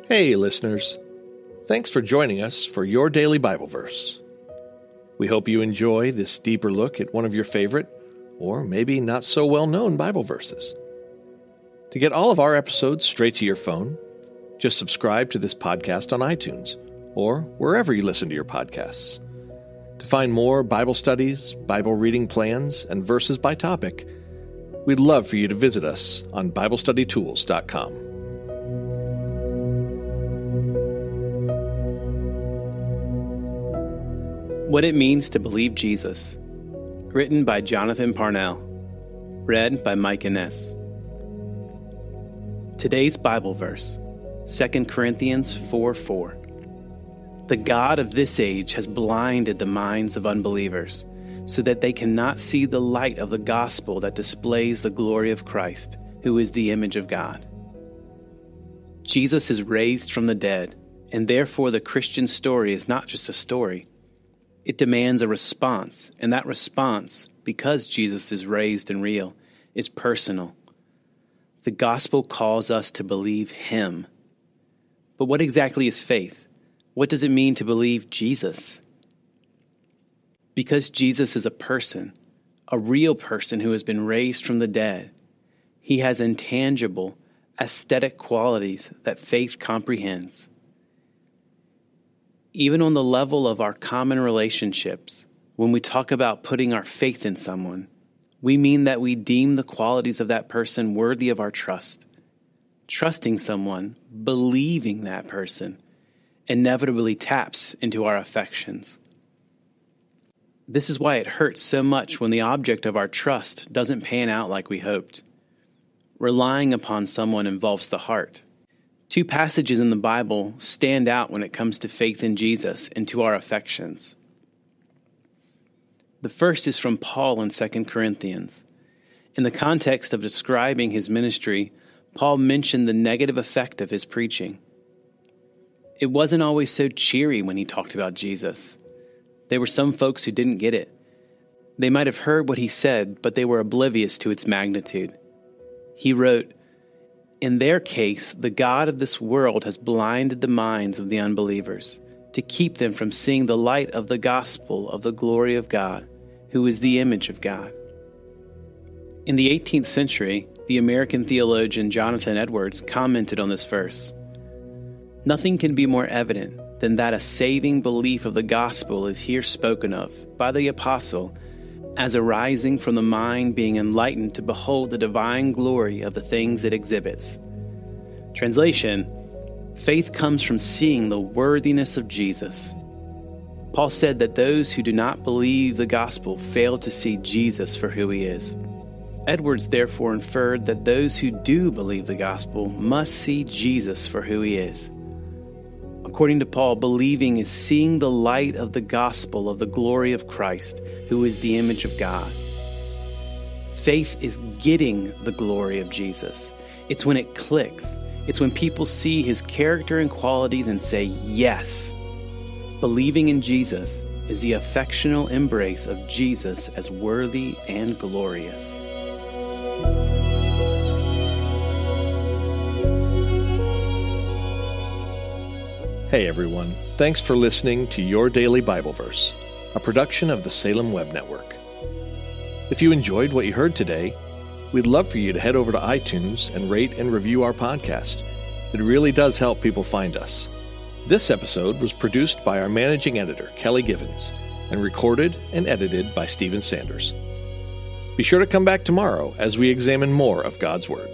Hey, listeners. Thanks for joining us for your daily Bible verse. We hope you enjoy this deeper look at one of your favorite, or maybe not so well-known Bible verses. To get all of our episodes straight to your phone, just subscribe to this podcast on iTunes or wherever you listen to your podcasts. To find more Bible studies, Bible reading plans, and verses by topic, we'd love for you to visit us on BibleStudyTools.com. What It Means to Believe Jesus. Written by Jonathan Parnell. Read by Mike Innes. Today's Bible verse, 2 Corinthians 4:4. The God of this age has blinded the minds of unbelievers, so that they cannot see the light of the gospel that displays the glory of Christ, who is the image of God. Jesus is raised from the dead, and therefore the Christian story is not just a story. It demands a response, and that response, because Jesus is raised and real, is personal. The gospel calls us to believe Him. But what exactly is faith? What does it mean to believe Jesus? Because Jesus is a person, a real person who has been raised from the dead, He has intangible, aesthetic qualities that faith comprehends. Even on the level of our common relationships, when we talk about putting our faith in someone, we mean that we deem the qualities of that person worthy of our trust. Trusting someone, believing that person, inevitably taps into our affections. This is why it hurts so much when the object of our trust doesn't pan out like we hoped. Relying upon someone involves the heart. Two passages in the Bible stand out when it comes to faith in Jesus and to our affections. The first is from Paul in 2 Corinthians. In the context of describing his ministry, Paul mentioned the negative effect of his preaching. It wasn't always so cheery when he talked about Jesus. There were some folks who didn't get it. They might have heard what he said, but they were oblivious to its magnitude. He wrote, "In their case, the God of this world has blinded the minds of the unbelievers, to keep them from seeing the light of the gospel of the glory of God, who is the image of God." In the 18th century, the American theologian Jonathan Edwards commented on this verse. Nothing can be more evident than that a saving belief of the gospel is here spoken of by the apostle as arising from the mind being enlightened to behold the divine glory of the things it exhibits. Translation: faith comes from seeing the worthiness of Jesus. Paul said that those who do not believe the gospel fail to see Jesus for who He is. Edwards therefore inferred that those who do believe the gospel must see Jesus for who He is. According to Paul, believing is seeing the light of the gospel of the glory of Christ, who is the image of God. Faith is getting the glory of Jesus. It's when it clicks. It's when people see His character and qualities and say, yes. Believing in Jesus is the affectional embrace of Jesus as worthy and glorious. Hey everyone, thanks for listening to Your Daily Bible Verse, a production of the Salem Web Network. If you enjoyed what you heard today, we'd love for you to head over to iTunes and rate and review our podcast. It really does help people find us. This episode was produced by our managing editor, Kelly Givens, and recorded and edited by Stephen Sanders. Be sure to come back tomorrow as we examine more of God's Word.